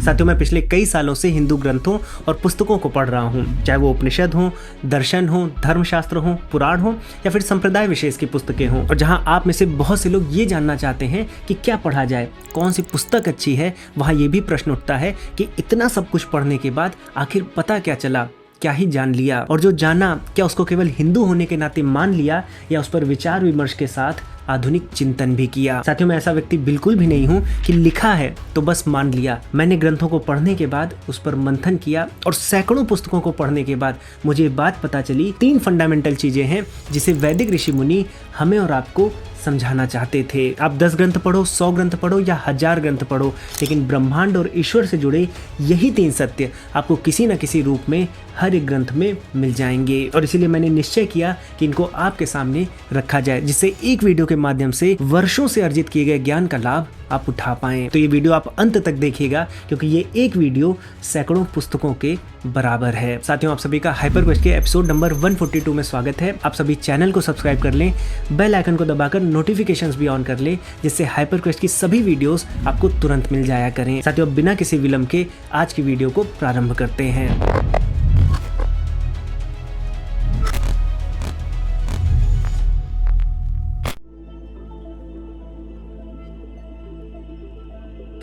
साथियों, मैं पिछले कई सालों से हिंदू ग्रंथों और पुस्तकों को पढ़ रहा हूँ, चाहे वो उपनिषद हो, दर्शन हो, धर्मशास्त्र हो, पुराण हो या फिर संप्रदाय विशेष की पुस्तकें हों। और जहाँ आप में से बहुत से लोग ये जानना चाहते हैं कि क्या पढ़ा जाए, कौन सी पुस्तक अच्छी है, वहाँ ये भी प्रश्न उठता है कि इतना सब कुछ पढ़ने के बाद आखिर पता क्या चला, क्या ही जान लिया, और जो जाना क्या उसको केवल हिंदू होने के नाते मान लिया या उस पर विचार विमर्श के साथ आधुनिक चिंतन भी किया। साथियों, मैं ऐसा व्यक्ति बिल्कुल भी नहीं हूँ कि लिखा है तो बस मान लिया। मैंने ग्रंथों को पढ़ने के बाद उस पर मंथन किया और सैकड़ों पुस्तकों को पढ़ने के बाद मुझे बात पता चली, 3 फंडामेंटल चीजें हैं जिसे वैदिक ऋषि मुनि हमें और आपको समझाना चाहते थे। आप 10 ग्रंथ पढ़ो, 100 ग्रंथ पढ़ो या 1000 ग्रंथ पढ़ो, लेकिन ब्रह्मांड और ईश्वर से जुड़े यही 3 सत्य आपको किसी न किसी रूप में हर एक ग्रंथ में मिल जाएंगे। और इसीलिए मैंने निश्चय किया कि इनको आपके सामने रखा जाए, जिससे एक वीडियो के माध्यम से वर्षों से अर्जित किए गए ज्ञान का लाभ आप उठा पाएं। तो ये वीडियो आप अंत तक देखिएगा, क्योंकि ये एक वीडियो सैकड़ों पुस्तकों के बराबर है। साथियों, आप सभी का हाइपर क्वेस्ट के एपिसोड नंबर 142 में स्वागत है। आप सभी चैनल को सब्सक्राइब कर लें, बेल आइकन को दबाकर नोटिफिकेशंस भी ऑन कर लें, जिससे हाइपर क्वेस्ट की सभी वीडियोस आपको तुरंत मिल जाया करें। साथियों, बिना किसी विलंब के आज की वीडियो को प्रारंभ करते हैं।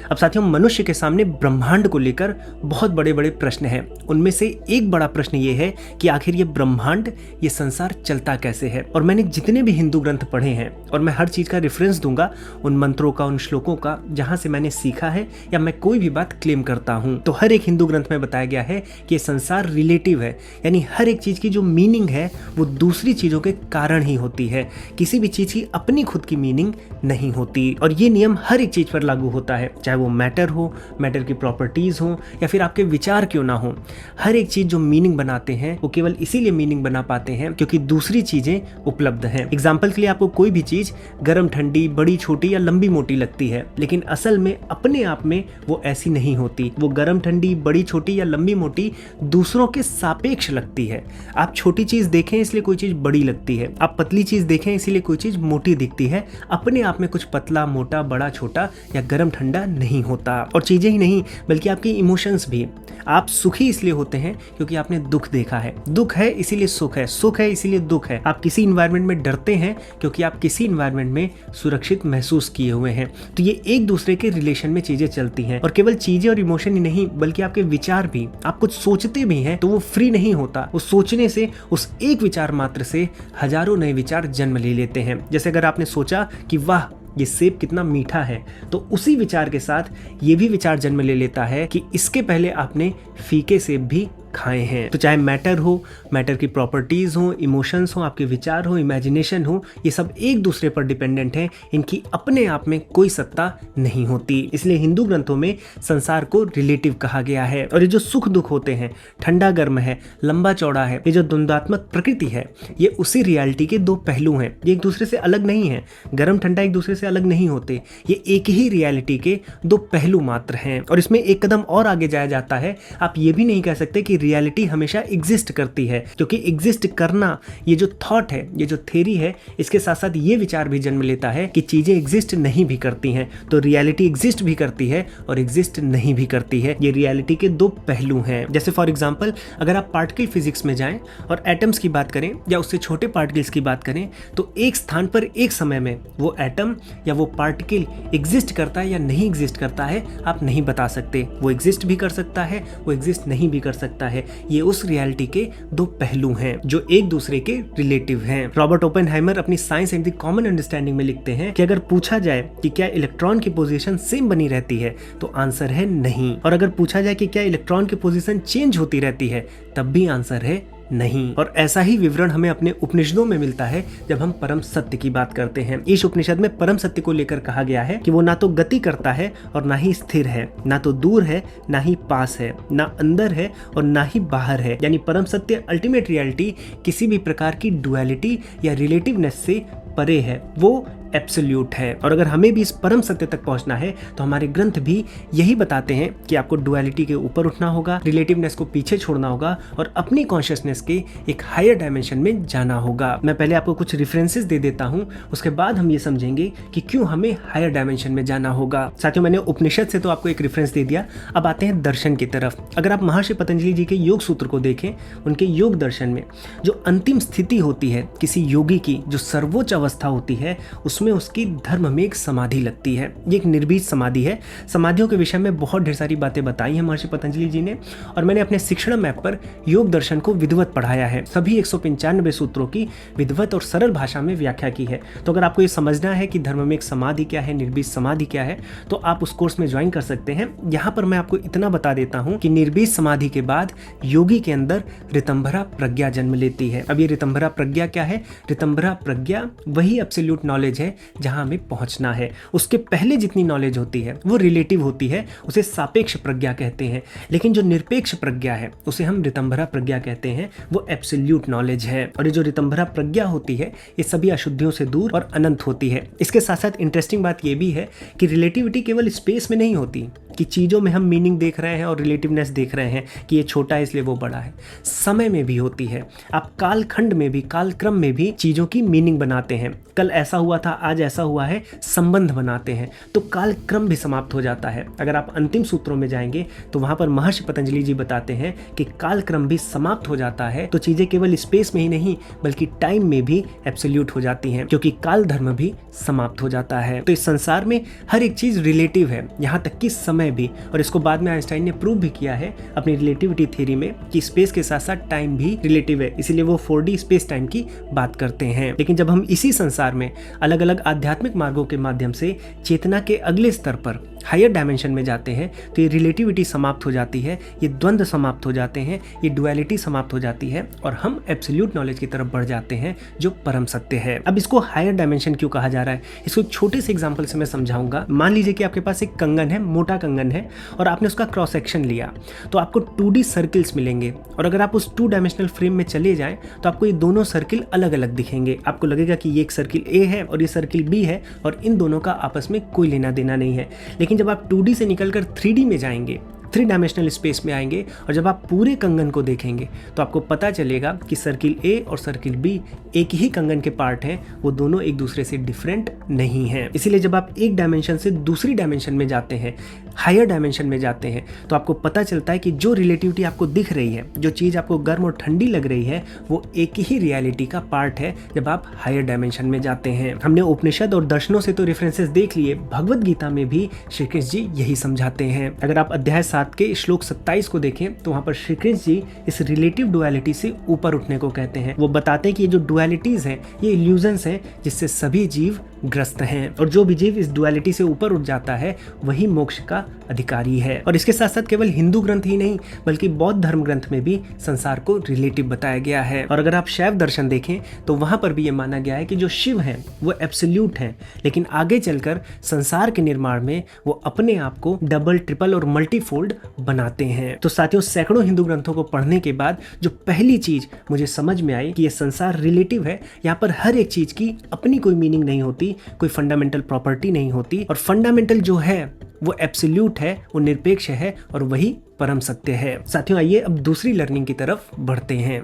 अब साथियों, मनुष्य के सामने ब्रह्मांड को लेकर बहुत बड़े बड़े प्रश्न हैं। उनमें से एक बड़ा प्रश्न ये है कि आखिर ये ब्रह्मांड, ये संसार चलता कैसे है। और मैंने जितने भी हिंदू ग्रंथ पढ़े हैं, और मैं हर चीज का रेफरेंस दूंगा, उन मंत्रों का, उन श्लोकों का, जहां से मैंने सीखा है या मैं कोई भी बात क्लेम करता हूं, तो हर एक हिंदू ग्रंथ में बताया गया है कि ये संसार रिलेटिव है, यानी हर एक चीज की जो मीनिंग है वो दूसरी चीजों के कारण ही होती है। किसी भी चीज की अपनी खुद की मीनिंग नहीं होती। और ये नियम हर एक चीज पर लागू होता है, चाहे वो मैटर हो, मैटर की प्रॉपर्टीज हो या फिर आपके विचार क्यों ना हो। हर एक चीज जो मीनिंग बनाते हैं वो केवल इसीलिए मीनिंग बना पाते हैं क्योंकि दूसरी चीजें उपलब्ध हैं। एग्जाम्पल के लिए आपको कोई भी चीज गर्म ठंडी, बड़ी छोटी या लंबी मोटी लगती है, लेकिन असल में अपने आप में वो ऐसी नहीं होती। वो गर्म ठंडी, बड़ी छोटी या लंबी मोटी दूसरों के सापेक्ष लगती है। आप छोटी चीज देखें इसलिए कोई चीज बड़ी लगती है, आप पतली चीज देखें इसीलिए कोई चीज मोटी दिखती है। अपने आप में कुछ पतला, मोटा, बड़ा, छोटा या गर्म ठंडा नहीं होता। और चीजें ही नहीं बल्कि आपकी इमोशंस भी। आप सुखी इसलिए होते हैं क्योंकि आपने दुख देखा है, दुख है इसीलिए सुख है, सुख है इसीलिए दुख है। आप किसी इन्वायरमेंट में डरते हैं क्योंकि आप किसी इन्वायरमेंट में सुरक्षित महसूस किए हुए हैं। तो ये एक दूसरे के रिलेशन में चीजें चलती हैं। और केवल चीजें और इमोशन ही नहीं बल्कि आपके विचार भी। आप कुछ सोचते भी हैं तो वो फ्री नहीं होता। उस सोचने से, उस एक विचार मात्र से हजारों नए विचार जन्म ले लेते हैं। जैसे अगर आपने सोचा कि वाह ये सेब कितना मीठा है, तो उसी विचार के साथ ये भी विचार जन्म ले लेता है कि इसके पहले आपने फीके सेब भी खाए हैं। तो चाहे मैटर हो, मैटर की प्रॉपर्टीज हो, इमोशंस हो, आपके विचार हो, इमेजिनेशन हो, ये सब एक दूसरे पर डिपेंडेंट हैं। इनकी अपने आप में कोई सत्ता नहीं होती। इसलिए हिंदू ग्रंथों में संसार को रिलेटिव कहा गया है। और ये जो सुख दुख होते हैं, ठंडा गर्म है, लंबा चौड़ा है, ये जो द्वंद्वात्मक प्रकृति है, ये उसी रियलिटी के 2 पहलू हैं। ये एक दूसरे से अलग नहीं है। गर्म ठंडा एक दूसरे से अलग नहीं होते। ये एक ही रियलिटी के 2 पहलू मात्र हैं। और इसमें एक कदम और आगे जाया जाता है। आप ये भी नहीं कह सकते कि रियलिटी हमेशा एग्जिस्ट करती है, क्योंकि एग्जिस्ट करना, ये जो थॉट है, ये जो थ्योरी है, इसके साथ साथ ये विचार भी जन्म लेता है कि चीजें एग्जिस्ट नहीं भी करती हैं। तो रियलिटी एग्जिस्ट भी करती है और एग्जिस्ट नहीं भी करती है। ये रियलिटी के 2 पहलू हैं। जैसे फॉर एग्जांपल, अगर आप पार्टिकल फिजिक्स में जाएं और एटम्स की बात करें या उससे छोटे पार्टिकल्स की बात करें, तो एक स्थान पर एक समय में वो एटम या वो पार्टिकल एग्जिस्ट करता है या नहीं एग्जिस्ट करता है, आप नहीं बता सकते। वो एग्जिस्ट भी कर सकता है, वो एग्जिस्ट नहीं भी कर सकता है। ये उस रियलिटी के 2 पहलू हैं जो एक दूसरे के रिलेटिव हैं। रॉबर्ट ओपेनहाइमर अपनी science and the common understanding में लिखते हैं कि अगर पूछा जाए कि क्या इलेक्ट्रॉन की पोजीशन सेम बनी रहती है, तो आंसर है नहीं। और अगर पूछा जाए कि क्या इलेक्ट्रॉन की पोजीशन चेंज होती रहती है, तब भी आंसर है नहीं। और ऐसा ही विवरण हमें अपने उपनिषदों में मिलता है जब हम परम सत्य की बात करते हैं। इस उपनिषद में परम सत्य को लेकर कहा गया है कि वो ना तो गति करता है और ना ही स्थिर है, ना तो दूर है ना ही पास है, ना अंदर है और ना ही बाहर है। यानी परम सत्य, अल्टीमेट रियलिटी, किसी भी प्रकार की डुअलिटी या रिलेटिवनेस से परे है। वो एब्सोल्यूट है। और अगर हमें भी इस परम सत्य तक पहुंचना है तो हमारे ग्रंथ भी यही बताते हैं कि आपको डुअलिटी के ऊपर उठना होगा, रिलेटिवनेस को पीछे छोड़ना होगा और अपनी कॉन्शियसनेस के एक हायर डायमेंशन में जाना होगा। मैं पहले आपको कुछ रेफरेंसेस दे देता हूं, उसके बाद हम ये समझेंगे कि क्यों हमें हायर डायमेंशन में जाना होगा। साथियों, मैंने उपनिषद से तो आपको एक रेफरेंस दे दिया, अब आते हैं दर्शन की तरफ। अगर आप महर्षि पतंजलि जी के योग सूत्र को देखें, उनके योग दर्शन में जो अंतिम स्थिति होती है किसी योगी की, जो सर्वोच्च अवस्था होती है, उसमें उसकी धर्म में एक समाधि लगती है। ये एक निर्बीज समाधि है। समाधियों के विषय में बहुत ढेर सारी बातें बताई हैं महर्षि पतंजलि जी ने, और मैंने अपने शिक्षण ऐप पर योग दर्शन को विधिवत पढ़ाया है। सभी 195 सूत्रों की विधिवत और सरल भाषा में व्याख्या की है। तो अगर आपको ये समझना है कि धर्म में एक समाधि क्या है, निर्बीज समाधि क्या है, तो आप उस कोर्स में ज्वाइन कर सकते हैं। यहाँ पर मैं आपको इतना बता देता हूँ कि निर्बीज समाधि के बाद योगी के अंदर ऋतंभरा प्रज्ञा जन्म लेती है। अब ये ऋतंभरा प्रज्ञा क्या है? ऋतंभरा प्रज्ञा वही एब्सोल्यूट नॉलेज है जहां हमें पहुंचना है। उसके पहले जितनी नॉलेज होती है वो रिलेटिव होती है, उसे सापेक्ष प्रज्ञा कहते हैं। लेकिन जो निरपेक्ष प्रज्ञा है उसे हम ऋतंभरा प्रज्ञा कहते हैं, वो एब्सोल्यूट नॉलेज है। और ये जो ऋतंभरा प्रज्ञा होती है ये सभी अशुद्धियों से दूर और अनंत होती है। इसके साथ साथ इंटरेस्टिंग बात ये भी है कि रिलेटिविटी केवल स्पेस में नहीं होती कि चीज़ों में हम मीनिंग देख रहे हैं और रिलेटिवनेस देख रहे हैं कि ये छोटा है इसलिए वो बड़ा है। समय में भी होती है। आप कालखंड में भी, कालक्रम में भी चीज़ों की मीनिंग बनाते हैं। कल ऐसा हुआ था, आज ऐसा हुआ है, संबंध बनाते हैं, तो कालक्रम भी समाप्त हो जाता है। अगर आप अंतिम सूत्रों में जाएंगे तो वहां पर महर्षि पतंजलि जी बताते हैं कि कालक्रम भी समाप्त हो जाता है, तो चीजें केवल स्पेस में ही नहीं बल्कि टाइम में भी एब्सोल्यूट हो जाती हैं, क्योंकि काल धर्म भी समाप्त हो जाता है। तो इस संसार में हर एक चीज रिलेटिव है, यहाँ तक कि समय भी। और इसको बाद में आइंस्टाइन ने प्रूव भी किया है अपनी रिलेटिविटी थ्योरी में कि स्पेस के साथ साथ टाइम भी रिलेटिव है, इसीलिए वो 4D स्पेस टाइम की बात करते हैं। लेकिन जब हम इसी संसार में अलग अलग आध्यात्मिक मार्गों के माध्यम से चेतना के अगले स्तर पर हायर डायमेंशन में जाते हैं तो ये रिलेटिविटी समाप्त हो जाती है, ये द्वंद्व समाप्त हो जाते हैं, ये डुअलिटी समाप्त हो जाती है और हम एब्सोल्यूट नॉलेज की तरफ बढ़ जाते हैं जो परम सत्य है। अब इसको हायर डायमेंशन क्यों कहा जा रहा है, इसको एक छोटे से एग्जांपल से मैं समझाऊंगा। मान लीजिए कि आपके पास एक कंगन है, मोटा कंगन है, और आपने उसका क्रॉस सेक्शन लिया तो आपको 2D सर्किल्स मिलेंगे। और अगर आप उस 2 डायमेंशनल फ्रेम में चले जाएं तो आपको ये दोनों सर्किल अलग अलग दिखेंगे। आपको लगेगा कि ये एक सर्किल ए है और ये सर्किल बी है और इन दोनों का आपस में कोई लेना देना नहीं है। लेकिन जब आप 2D से निकलकर 3D में जाएंगे, 3 डायमेंशनल स्पेस में आएंगे और जब आप पूरे कंगन को देखेंगे तो आपको पता चलेगा कि सर्किल ए और सर्किल बी एक ही कंगन के पार्ट हैं, वो दोनों एक दूसरे से डिफरेंट नहीं हैं। इसीलिए जब आप एक डायमेंशन से दूसरी डायमेंशन में जाते हैं, हायर डायमेंशन में जाते हैं, तो आपको पता चलता है कि जो रिलेटिविटी आपको दिख रही है, जो चीज़ आपको गर्म और ठंडी लग रही है, वो एक ही रियलिटी का पार्ट है जब आप हायर डायमेंशन में जाते हैं। हमने उपनिषद और दर्शनों से तो रेफरेंसेस देख लिए, भगवद गीता में भी श्री कृष्ण जी यही समझाते हैं। अगर आप अध्याय 7 के श्लोक 27 को देखें तो वहां पर श्री कृष्ण जी इस रिलेटिव डुअलिटी से ऊपर उठने को कहते हैं। वो बताते हैं कि ये जो डुअलिटीज हैं ये इल्यूजन्स हैं जिससे सभी जीव ग्रस्त हैं, और जो भी जीव इस डुअलिटी से ऊपर उठ जाता है वही मोक्ष का अधिकारी है। और इसके साथ साथ केवल हिंदू ग्रंथ ही नहीं बल्कि बौद्ध धर्म ग्रंथ में भी संसार को रिलेटिव बताया गया है। और अगर आप शैव दर्शन देखें तो वहां पर भी ये माना गया है कि जो शिव है वो एब्सोल्यूट है, लेकिन आगे चलकर संसार के निर्माण में वो अपने आप को डबल, ट्रिपल और मल्टीफोल्ड बनाते हैं। तो साथियों, सैकड़ों हिंदू ग्रंथों को पढ़ने के बाद जो पहली चीज मुझे समझ में आई कि ये संसार रिलेटिव है, यहाँ पर हर एक चीज की अपनी कोई मीनिंग नहीं होती, कोई फंडामेंटल प्रॉपर्टी नहीं होती, और फंडामेंटल जो है वो एब्सोल्यूट है, वो निरपेक्ष है और वही परम सत्य है। साथियों, आइए अब दूसरी लर्निंग की तरफ बढ़ते हैं।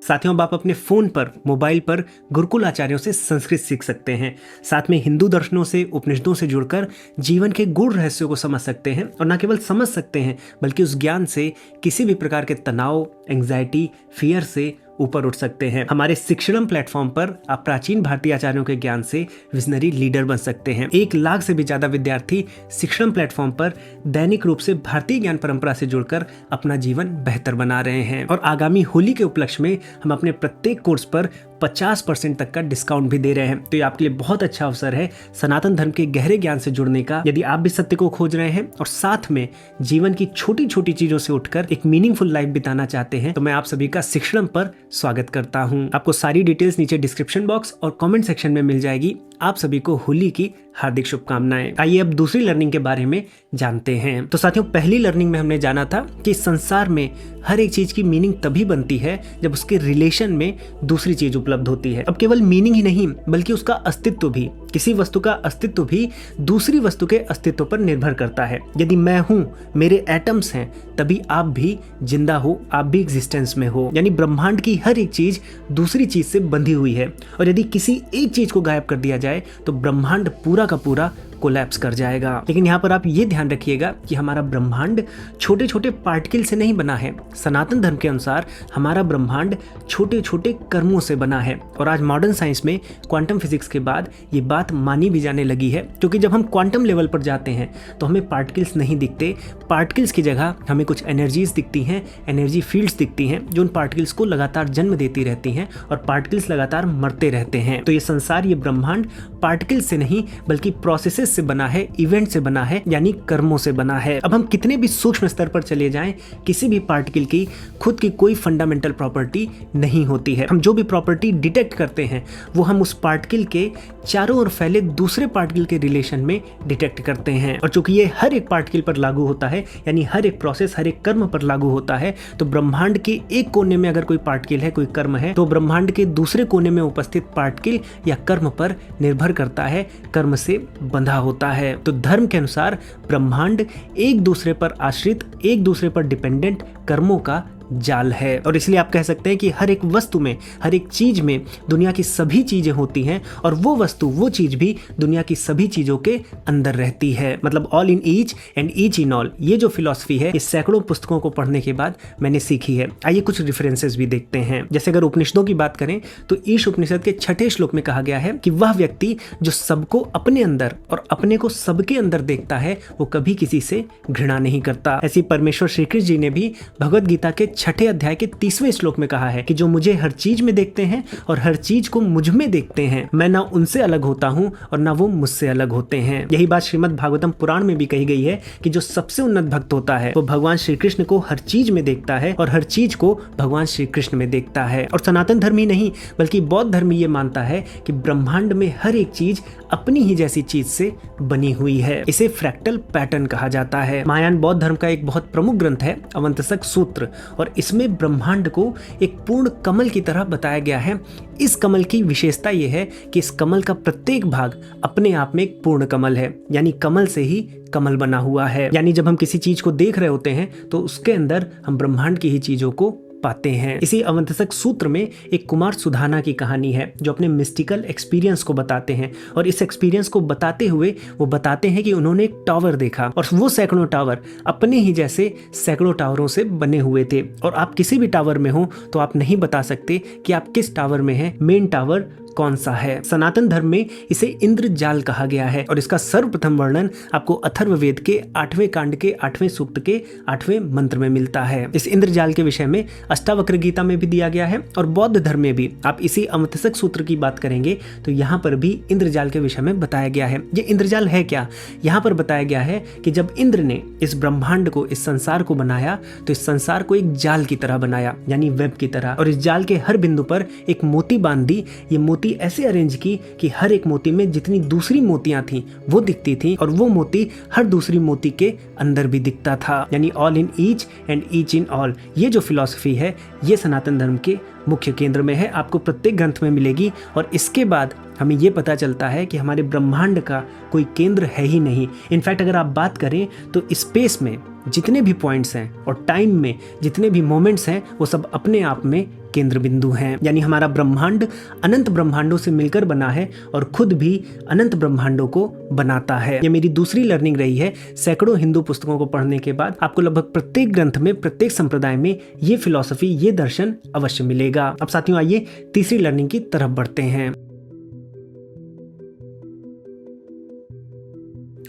साथियों, अब आप अपने फोन पर, मोबाइल पर गुरुकुल आचार्यों से संस्कृत सीख सकते हैं। साथ में हिंदू दर्शनों से, उपनिषदों से जुड़कर जीवन के गूढ़ रहस्यों को समझ सकते हैं, और न केवल समझ सकते हैं बल्कि उस ज्ञान से किसी भी प्रकार के तनाव, एंग्जाइटी, फियर से ऊपर उठ सकते हैं। हमारे शिक्षणम प्लेटफॉर्म पर आप प्राचीन भारतीय आचार्यों के ज्ञान से विजनरी लीडर बन सकते हैं। 1 लाख से भी ज्यादा विद्यार्थी शिक्षणम प्लेटफॉर्म पर दैनिक रूप से भारतीय ज्ञान परंपरा से जुड़कर अपना जीवन बेहतर बना रहे हैं। और आगामी होली के उपलक्ष्य में हम अपने प्रत्येक कोर्स पर 50% तक का डिस्काउंट भी दे रहे हैं। तो ये आपके लिए बहुत अच्छा अवसर है सनातन धर्म के गहरे ज्ञान से जुड़ने का। यदि आप भी सत्य को खोज रहे हैं और साथ में जीवन की छोटी छोटी चीजों से उठकर एक मीनिंगफुल लाइफ बिताना चाहते हैं, तो मैं आप सभी का शिक्षणम पर स्वागत करता हूं। आपको सारी डिटेल्स नीचे डिस्क्रिप्शन बॉक्स और कमेंट सेक्शन में मिल जाएगी। आप सभी को होली की हार्दिक शुभकामनाएं। आइए अब दूसरी लर्निंग के बारे में जानते हैं। तो साथियों, पहली लर्निंग में हमने जाना था कि संसार में हर एक चीज की मीनिंग तभी बनती है जब उसके रिलेशन में दूसरी चीज उपलब्ध होती है। अब केवल मीनिंग ही नहीं बल्कि उसका अस्तित्व भी, किसी वस्तु का अस्तित्व भी दूसरी वस्तु के अस्तित्व पर निर्भर करता है। यदि मैं हूं, मेरे एटम्स हैं, तभी आप भी जिंदा हो, आप भी एग्जिस्टेंस में हो। यानी ब्रह्मांड की हर एक चीज दूसरी चीज से बंधी हुई है और यदि किसी एक चीज को गायब कर दिया जाए तो ब्रह्मांड पूरा का पूरा कोलैप्स कर जाएगा। लेकिन यहाँ पर आप ये ध्यान रखिएगा कि हमारा ब्रह्मांड छोटे छोटे पार्टिकल से नहीं बना है। सनातन धर्म के अनुसार हमारा ब्रह्मांड छोटे छोटे कर्मों से बना है और आज मॉडर्न साइंस में क्वांटम फिजिक्स के बाद ये बात मानी भी जाने लगी है, क्योंकि जब हम क्वांटम लेवल पर जाते हैं तो हमें पार्टिकल्स नहीं दिखते। पार्टिकल्स की जगह हमें कुछ एनर्जीज दिखती हैं, एनर्जी फील्ड्स दिखती हैं जो उन पार्टिकल्स को लगातार जन्म देती रहती हैं और पार्टिकल्स लगातार मरते रहते हैं। तो ये संसार, ये ब्रह्मांड पार्टिकल्स से नहीं बल्कि प्रोसेसेस से बना है, इवेंट से बना है, यानी कर्मों से बना है। अब हम कितने भी सूक्ष्म स्तर पर चले जाएं, किसी भी पार्टिकल की खुद की कोई फंडामेंटल प्रॉपर्टी नहीं होती है। हम जो भी प्रॉपर्टी डिटेक्ट करते हैं वो हम उस पार्टिकल के चारों ओर फैले दूसरे पार्टिकल के रिलेशन में डिटेक्ट करते हैं। और चूंकि ये हर एक पार्टिकल पर लागू होता है, यानी हर एक प्रोसेस, हर एक कर्म पर लागू होता है, तो ब्रह्मांड के एक कोने में अगर कोई पार्टिकल है, कोई कर्म है, तो ब्रह्मांड के दूसरे कोने में उपस्थित पार्टिकल या कर्म पर निर्भर करता है, कर्म से बंधा होता है। तो धर्म के अनुसार ब्रह्मांड एक दूसरे पर आश्रित, एक दूसरे पर डिपेंडेंट कर्मों का जाल है। और इसलिए आप कह सकते हैं कि हर एक वस्तु में, हर एक चीज में दुनिया की सभी चीजें होती हैं और वो वस्तु, वो चीज भी दुनिया की सभी चीजों के अंदर रहती है। मतलब all in each and each in all, ये जो फिलॉसफी है ये सैकड़ों पुस्तकों को पढ़ने के बाद मैंने सीखी है। आइए कुछ रेफरेंसेस भी देखते हैं। जैसे अगर उपनिषदों की बात करें तो ईश उपनिषद के 6ठे श्लोक में कहा गया है कि वह व्यक्ति जो सबको अपने अंदर और अपने को सबके अंदर देखता है वो कभी किसी से घृणा नहीं करता। ऐसी परमेश्वर श्री कृष्ण जी ने भी भगवद गीता के 6ठे अध्याय के 30वें श्लोक में कहा है कि जो मुझे हर चीज में देखते हैं और हर चीज को मुझ में देखते हैं, मैं ना उनसे अलग होता हूँ और ना वो मुझसे अलग होते हैं। यही बात श्रीमद् भागवतम पुराण में भी कही गई है कि जो सबसे उन्नत भक्त होता है वो भगवान श्री कृष्ण को हर चीज में देखता है और हर चीज को भगवान श्री कृष्ण में देखता है। और सनातन धर्म ही नहीं बल्कि बौद्ध धर्म ये मानता है कि ब्रह्मांड में हर एक चीज अपनी ही जैसी चीज से बनी हुई है। इसे फ्रैक्टल पैटर्न कहा जाता है। महायान बौद्ध धर्म का एक बहुत प्रमुख ग्रंथ है अवंतसक सूत्र, और इसमें ब्रह्मांड को एक पूर्ण कमल की तरह बताया गया है। इस कमल की विशेषता यह है कि इस कमल का प्रत्येक भाग अपने आप में एक पूर्ण कमल है, यानी कमल से ही कमल बना हुआ है। यानी जब हम किसी चीज को देख रहे होते हैं तो उसके अंदर हम ब्रह्मांड की ही चीजों को पाते हैं। इसी अवंतसक सूत्र में एक कुमार सुधाना की कहानी है जो अपने मिस्टिकल एक्सपीरियंस को बताते हैं, और इस एक्सपीरियंस को बताते हुए वो बताते हैं कि उन्होंने एक टावर देखा और वो सैकड़ों टावर अपने ही जैसे सैकड़ों टावरों से बने हुए थे। और आप किसी भी टावर में हो तो आप नहीं बता सकते कि आप किस टावर में हैं, मेन टावर कौन सा है। सनातन धर्म में इसे इंद्रजाल कहा गया है और इसका सर्वप्रथम वर्णन आपको अथर्ववेद के 8वें कांड के 8वें सूक्त के 8वें मंत्र में मिलता है। इस इंद्रजाल के विषय में अष्टावक्र गीता में भी दिया गया है और बौद्ध धर्म में भी। आप इसी अवंतसक सूत्र की बात करेंगे तो यहाँ पर भी इंद्रजाल के विषय में बताया गया है। ये इंद्रजाल है क्या? यहाँ पर बताया गया है कि जब इंद्र ने इस ब्रह्मांड को, इस संसार को बनाया तो इस संसार को एक जाल की तरह बनाया, यानी वेब की तरह, और इस जाल के हर बिंदु पर एक मोती बांध दी। ये मोती ऐसे अरेंज की कि हर एक मोती में जितनी दूसरी मोतियां थी वो दिखती थी और वो मोती हर दूसरी मोती के अंदर भी दिखता था, यानी all in each and each in all. ये जो फिलॉसफी है ये सनातन धर्म के मुख्य केंद्र में है, आपको प्रत्येक ग्रंथ में मिलेगी। और इसके बाद हमें ये पता चलता है कि हमारे ब्रह्मांड का कोई केंद्र है ही नहीं। इनफैक्ट अगर आप बात करें तो स्पेस में जितने भी पॉइंट्स हैं और टाइम में जितने भी मोमेंट्स हैं वो सब अपने आप में केंद्र बिंदु हैं। यानी हमारा ब्रह्मांड अनंत ब्रह्मांडों से मिलकर बना है और खुद भी अनंत ब्रह्मांडों को बनाता है। ये मेरी दूसरी लर्निंग रही है। सैकड़ों हिंदू पुस्तकों को पढ़ने के बाद आपको लगभग प्रत्येक ग्रंथ में, प्रत्येक संप्रदाय में ये फिलॉसफी, ये दर्शन अवश्य मिलेगा। अब साथियों आइए तीसरी लर्निंग की तरफ बढ़ते हैं।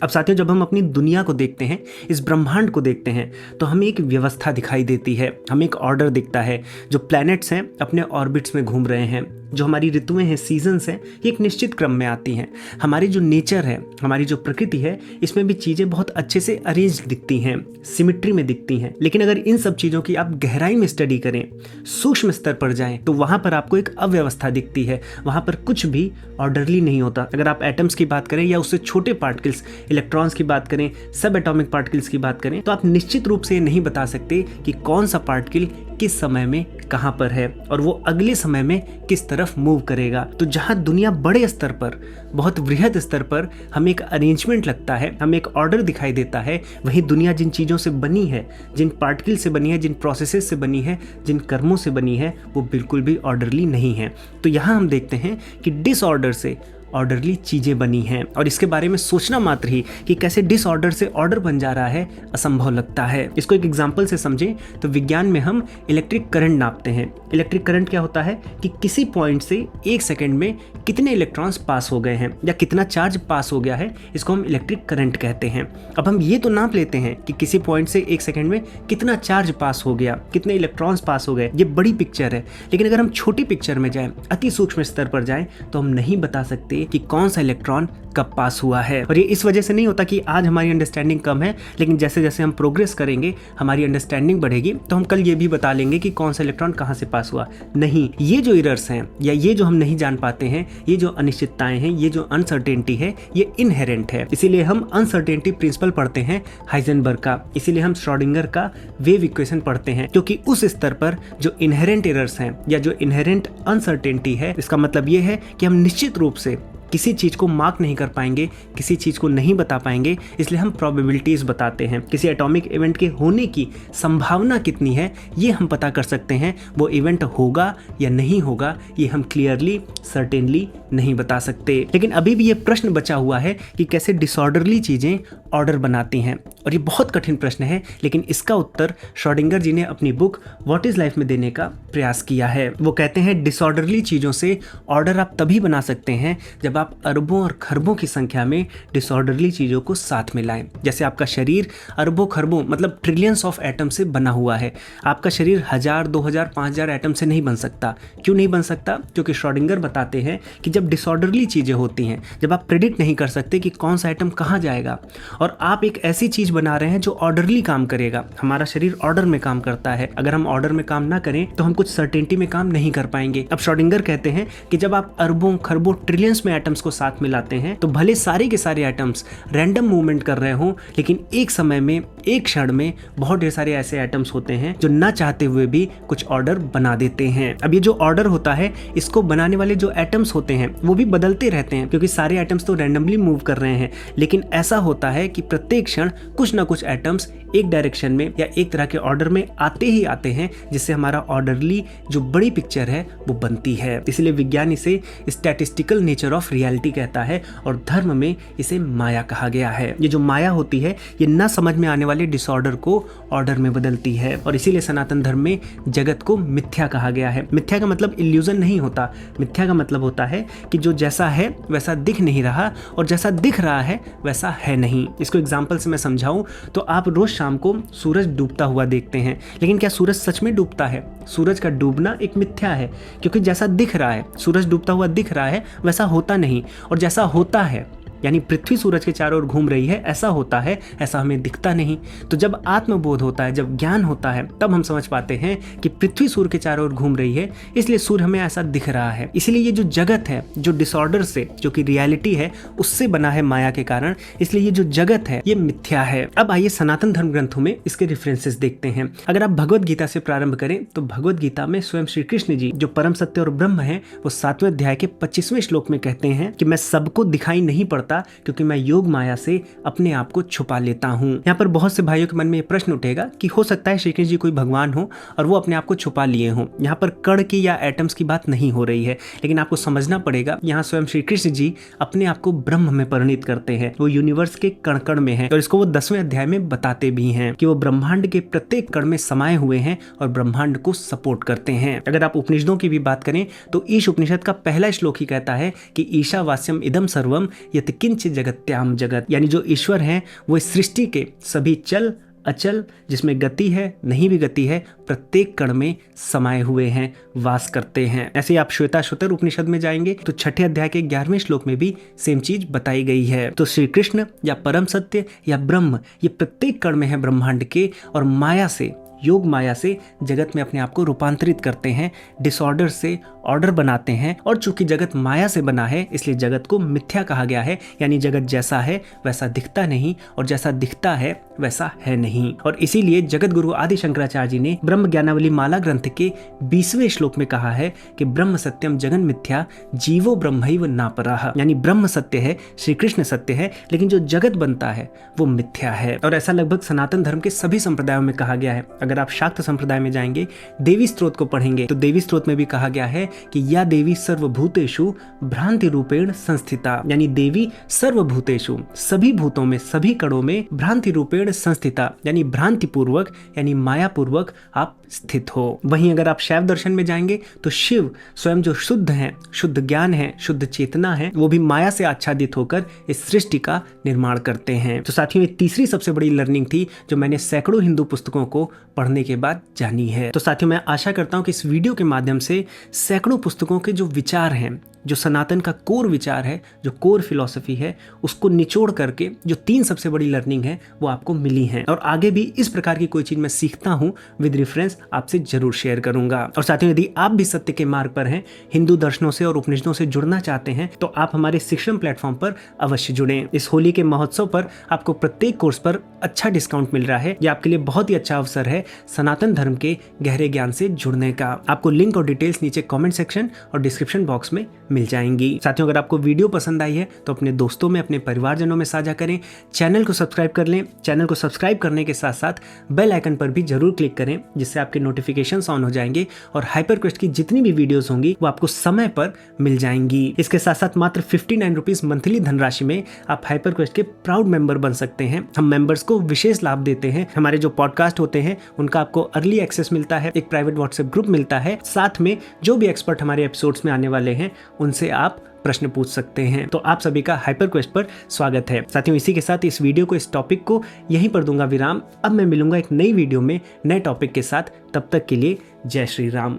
अब साथियों जब हम अपनी दुनिया को देखते हैं, इस ब्रह्मांड को देखते हैं, तो हमें एक व्यवस्था दिखाई देती है, हमें एक ऑर्डर दिखता है। जो प्लैनेट्स हैं अपने ऑर्बिट्स में घूम रहे हैं, जो हमारी ऋतुएं हैं, सीजन्स हैं, ये एक निश्चित क्रम में आती हैं। हमारी जो नेचर है, हमारी जो प्रकृति है, इसमें भी चीज़ें बहुत अच्छे से अरेंज दिखती हैं, सिमिट्री में दिखती हैं। लेकिन अगर इन सब चीज़ों की आप गहराई में स्टडी करें, सूक्ष्म स्तर पर जाएं, तो वहाँ पर आपको एक अव्यवस्था दिखती है। वहाँ पर कुछ भी ऑर्डरली नहीं होता। अगर आप एटम्स की बात करें या उससे छोटे पार्टिकल्स, इलेक्ट्रॉन्स की बात करें, सब एटॉमिक पार्टिकल्स की बात करें, तो आप निश्चित रूप से नहीं बता सकते कि कौन सा पार्टिकल किस समय में कहाँ पर है और वो अगले समय में किस तरफ मूव करेगा। तो जहाँ दुनिया बड़े स्तर पर, बहुत वृहद स्तर पर हमें एक अरेंजमेंट लगता है, हमें एक ऑर्डर दिखाई देता है, वही दुनिया जिन चीज़ों से बनी है, जिन पार्टिकल से बनी है, जिन प्रोसेसेस से बनी है, जिन कर्मों से बनी है, वो बिल्कुल भी ऑर्डरली नहीं है। तो यहाँ हम देखते हैं कि डिसऑर्डर से ऑर्डरली चीज़ें बनी हैं, और इसके बारे में सोचना मात्र ही कि कैसे डिसऑर्डर से ऑर्डर बन जा रहा है असंभव लगता है। इसको एक एग्जांपल से समझें तो विज्ञान में हम इलेक्ट्रिक करंट नापते हैं। इलेक्ट्रिक करंट क्या होता है कि किसी पॉइंट से 1 सेकेंड में कितने इलेक्ट्रॉन्स पास हो गए हैं या कितना चार्ज पास हो गया है, इसको हम इलेक्ट्रिक करंट कहते हैं। अब हम ये तो नाप लेते हैं कि किसी पॉइंट से 1 सेकेंड में कितना चार्ज पास हो गया, कितने इलेक्ट्रॉन्स पास हो गए, ये बड़ी पिक्चर है। लेकिन अगर हम छोटी पिक्चर में जाएं, अति सूक्ष्म स्तर पर जाएं, तो हम नहीं बता सकते कि कौन सा इलेक्ट्रॉन कब पास हुआ है। और ये इस वजह से नहीं होता कि आज हमारी अंडरस्टैंडिंग कम है, लेकिन जैसे जैसे हम प्रोग्रेस करेंगे, हमारी अंडरस्टैंडिंग बढ़ेगी, तो हम कल ये भी बता लेंगे कि कौन सा इलेक्ट्रॉन कहाँ से पास हुआ। नहीं, ये जो एरर्स हैं या ये जो हम नहीं जान पाते हैं, ये जो अनिश्चितताएं हैं, ये जो अनसर्टेनिटी है, ये इनहेरेंट है। इसीलिए हम अनसर्टेनिटी प्रिंसिपल पढ़ते हैं हाइजेनबर्ग का, इसीलिए हम श्रोडिंगर का वेव इक्वेशन पढ़ते हैं, क्योंकि उस स्तर पर जो इनहेरेंट एरर्स हैं या जो इनहेरेंट अनसर्टेनिटी है, इसका मतलब ये है कि हम निश्चित रूप से किसी चीज़ को मार्क नहीं कर पाएंगे, किसी चीज़ को नहीं बता पाएंगे, इसलिए हम प्रोबेबिलिटीज़ बताते हैं। किसी एटॉमिक इवेंट के होने की संभावना कितनी है, ये हम पता कर सकते हैं। वो इवेंट होगा या नहीं होगा, ये हम क्लियरली, सर्टेनली नहीं बता सकते। लेकिन अभी भी ये प्रश्न बचा हुआ है कि कैसे डिसऑर्डरली चीज़ें ऑर्डर बनाती हैं, और ये बहुत कठिन प्रश्न है, लेकिन इसका उत्तर श्रोडिंगर जी ने अपनी बुक व्हाट इज़ लाइफ में देने का प्रयास किया है। वो कहते हैं डिसऑर्डरली चीज़ों से ऑर्डर आप तभी बना सकते हैं जब आप अरबों और खरबों की संख्या में डिसऑर्डरली चीज़ों को साथ में लाएं। जैसे आपका शरीर अरबों खरबों मतलब ट्रिलियंस ऑफ एटम से बना हुआ है। आपका शरीर 1000, 2000, 5000 एटम से नहीं बन सकता। क्यों नहीं बन सकता? क्योंकि श्रोडिंगर बताते हैं कि जब डिसऑर्डरली चीज़ें होती हैं, जब आप प्रेडिक्ट नहीं कर सकते कि कौन सा एटम कहाँ जाएगा, और आप एक ऐसी चीज़ बना रहे हैं जो ऑर्डरली काम करेगा। हमारा शरीर ऑर्डर में काम करता है। अगर हम ऑर्डर में काम ना करें तो हम कुछ सर्टेनिटी में काम नहीं कर पाएंगे। अब श्रोडिंगर कहते हैं कि जब आप अरबों खरबों ट्रिलियंस में एटम्स को साथ मिलाते हैं, तो भले सारे के सारे एटम्स रैंडम मूवमेंट कर रहे हों, लेकिन एक समय में, एक क्षण में बहुत ढेर सारे ऐसे एटम्स होते हैं जो ना चाहते हुए भी कुछ ऑर्डर बना देते हैं। अब ये जो ऑर्डर होता है, इसको बनाने वाले जो एटम्स होते हैं वो भी बदलते रहते हैं, क्योंकि सारे एटम्स तो रैंडमली मूव कर रहे हैं। लेकिन ऐसा होता है कि प्रत्येक क्षण कुछ ना कुछ एटम्स एक डायरेक्शन में या एक तरह के ऑर्डर में आते ही आते हैं, जिससे हमारा ऑर्डरली जो बड़ी पिक्चर है वो बनती है। इसलिए विज्ञान इसे स्टैटिस्टिकल नेचर ऑफ रियलिटी कहता है, और धर्म में इसे माया कहा गया है। ये जो माया होती है, ये ना समझ में आने वाले डिसऑर्डर को ऑर्डर में बदलती है, और इसीलिए सनातन धर्म में जगत को मिथ्या कहा गया है। मिथ्या का मतलब इल्यूजन नहीं होता। मिथ्या का मतलब होता है कि जो जैसा है वैसा दिख नहीं रहा, और जैसा दिख रहा है वैसा है नहीं। इसको एग्जाम्पल से मैं समझाऊं तो आप रोज शाम को सूरज डूबता हुआ देखते हैं, लेकिन क्या सूरज सच में डूबता है? सूरज का डूबना एक मिथ्या है, क्योंकि जैसा दिख रहा है, सूरज डूबता हुआ दिख रहा है, वैसा होता नहीं। और जैसा होता है, यानी पृथ्वी सूरज के चारों ओर घूम रही है, ऐसा होता है, ऐसा हमें दिखता नहीं। तो जब आत्मबोध होता है, जब ज्ञान होता है, तब हम समझ पाते हैं कि पृथ्वी सूर्य के चारों ओर घूम रही है, इसलिए सूर्य हमें ऐसा दिख रहा है। इसलिए ये जो जगत है, जो डिसऑर्डर से, जो कि रियलिटी है, उससे बना है माया के कारण, इसलिए ये जो जगत है ये मिथ्या है। अब आइए सनातन धर्म ग्रंथों में इसके रेफरेंसेस देखते हैं। अगर आप भगवद गीता से प्रारंभ करें तो भगवद गीता में स्वयं श्री कृष्ण जी, जो परम सत्य और ब्रह्म है, वो 7वें अध्याय के 25वें श्लोक में कहते हैं कि मैं सबको दिखाई नहीं पड़ता, क्योंकि मैं योग माया से अपने आप को छुपा लेता हूँ। यहाँ पर बहुत से भाइयों के मन में ये प्रश्न उठेगा कि हो सकता है श्री कृष्ण जी कोई भगवान हो और वो अपने आप को छुपा लिए हों। यहाँ पर कण की या एटम्स की बात नहीं हो रही है, लेकिन आपको समझना पड़ेगा, यहाँ स्वयं श्री कृष्ण जी अपने आप को ब्रह्म में परिणित करते हैं। वो यूनिवर्स के कण कण में है, और इसको वो 10वें अध्याय में बताते भी हैं कि वो ब्रह्मांड के प्रत्येक कण में समाये हुए हैं और ब्रह्मांड को सपोर्ट करते हैं। अगर आप उपनिषदों की भी बात करें तो ईश उपनिषद का पहला श्लोक ही कहता है कि ईशावास्यम इदम सर्वम यत् किंच जगत्याम जगत, यानी जो ईश्वर हैं वो इस सृष्टि के सभी चल अचल, जिसमें गति है नहीं भी गति है, प्रत्येक कण में समाये हुए हैं, वास करते हैं। ऐसे ही आप श्वेताश्वतर उपनिषद में जाएंगे तो 6 अध्याय के 11वें श्लोक में भी सेम चीज बताई गई है। तो श्री कृष्ण या परम सत्य या ब्रह्म ये प्रत्येक कण में है ब्रह्मांड के, और माया से, योग माया से जगत में अपने आप को रूपांतरित करते हैं, डिसऑर्डर से ऑर्डर बनाते हैं। और चूंकि जगत माया से बना है इसलिए जगत को मिथ्या कहा गया है, यानी जगत जैसा है वैसा दिखता नहीं और जैसा दिखता है वैसा है नहीं। और इसीलिए जगत गुरु आदि शंकराचार्य जी ने ब्रह्म ज्ञानावली माला ग्रंथ के 20वें श्लोक में कहा है कि ब्रह्म सत्यम जगन मिथ्या जीवो ब्रह्मैव नापराः, यानी ब्रह्म सत्य है, श्री कृष्ण सत्य है, लेकिन जो जगत बनता है वो मिथ्या है। और ऐसा लगभग सनातन धर्म के सभी संप्रदायों में कहा गया है। अगर आप शाक्त संप्रदाय में जाएंगे, देवी स्त्रोत को पढ़ेंगे तो देवी स्त्रोत में भी कहा गया है कि या देवी सर्वभूतेषु भ्रांति रूपेण संस्थिता, यानी देवी सर्वभूतेषु सभी भूतों में, सभी कणों में भ्रांति रूपेण संस्थिता, यानी भ्रांति पूर्वक, यानी माया पूर्वक आप स्थित हो। वहीं अगर आप शैव दर्शन में जाएंगे तो शिव स्वयं जो शुद्ध है, शुद्ध ज्ञान है, शुद्ध चेतना है, वो भी माया से आच्छादित होकर इस सृष्टि का निर्माण करते हैं। तो साथियों, ये तीसरी सबसे बड़ी लर्निंग थी जो मैंने सैकड़ों हिंदू पुस्तकों को पढ़ने के बाद जानी है। तो साथियों, मैं आशा करता हूं कि इस वीडियो के माध्यम से सैकड़ों पुस्तकों के जो विचार हैं, जो सनातन का कोर विचार है, जो कोर फिलॉसफी है, उसको निचोड़ करके जो 3 सबसे बड़ी लर्निंग है वो आपको मिली हैं। और आगे भी इस प्रकार की कोई चीज मैं सीखता हूं विद रेफरेंस आपसे जरूर शेयर करूंगा। और साथियों, यदि आप भी सत्य के मार्ग पर हैं, हिंदू दर्शनों से और उपनिषदों से जुड़ना चाहते हैं, तो आप हमारे शिक्षण प्लेटफॉर्म पर अवश्य जुड़ें। इस होली के महोत्सव पर आपको प्रत्येक कोर्स पर अच्छा डिस्काउंट मिल रहा है। ये आपके लिए बहुत ही अच्छा अवसर है सनातन धर्म के गहरे ज्ञान से जुड़ने का। आपको लिंक और डिटेल्स नीचे कमेंट सेक्शन और डिस्क्रिप्शन बॉक्स में मिल जाएंगी। साथियों, अगर आपको वीडियो पसंद आई है तो अपने दोस्तों में, अपने परिवारजनों में साझा करें। चैनल को सब्सक्राइब कर लें। चैनल को सब्सक्राइब करने के साथ साथ बेल आइकन पर भी जरूर क्लिक करें, जिससे आपके नोटिफिकेशंस ऑन हो जाएंगे और हाइपरक्वेस्ट की जितनी भी वीडियोस होंगी वो आपको समय पर मिल जाएंगी। इसके साथ साथ मात्र 59 रुपीज मंथली धनराशि में आप हाइपरक्वेस्ट के प्राउड मेंबर बन सकते हैं। हम मेंबर्स को विशेष लाभ देते हैं। हमारे जो पॉडकास्ट होते हैं उनका आपको अर्ली एक्सेस मिलता है, एक प्राइवेट व्हाट्सएप ग्रुप मिलता है, साथ में जो भी एक्सपर्ट हमारे एपिसोड्स में आने वाले हैं उनसे आप प्रश्न पूछ सकते हैं। तो आप सभी का हाइपरक्वेस्ट पर स्वागत है। साथियों, इसी के साथ इस वीडियो को, इस टॉपिक को यहीं पर दूंगा विराम। अब मैं मिलूंगा एक नई वीडियो में नए टॉपिक के साथ। तब तक के लिए जय श्री राम।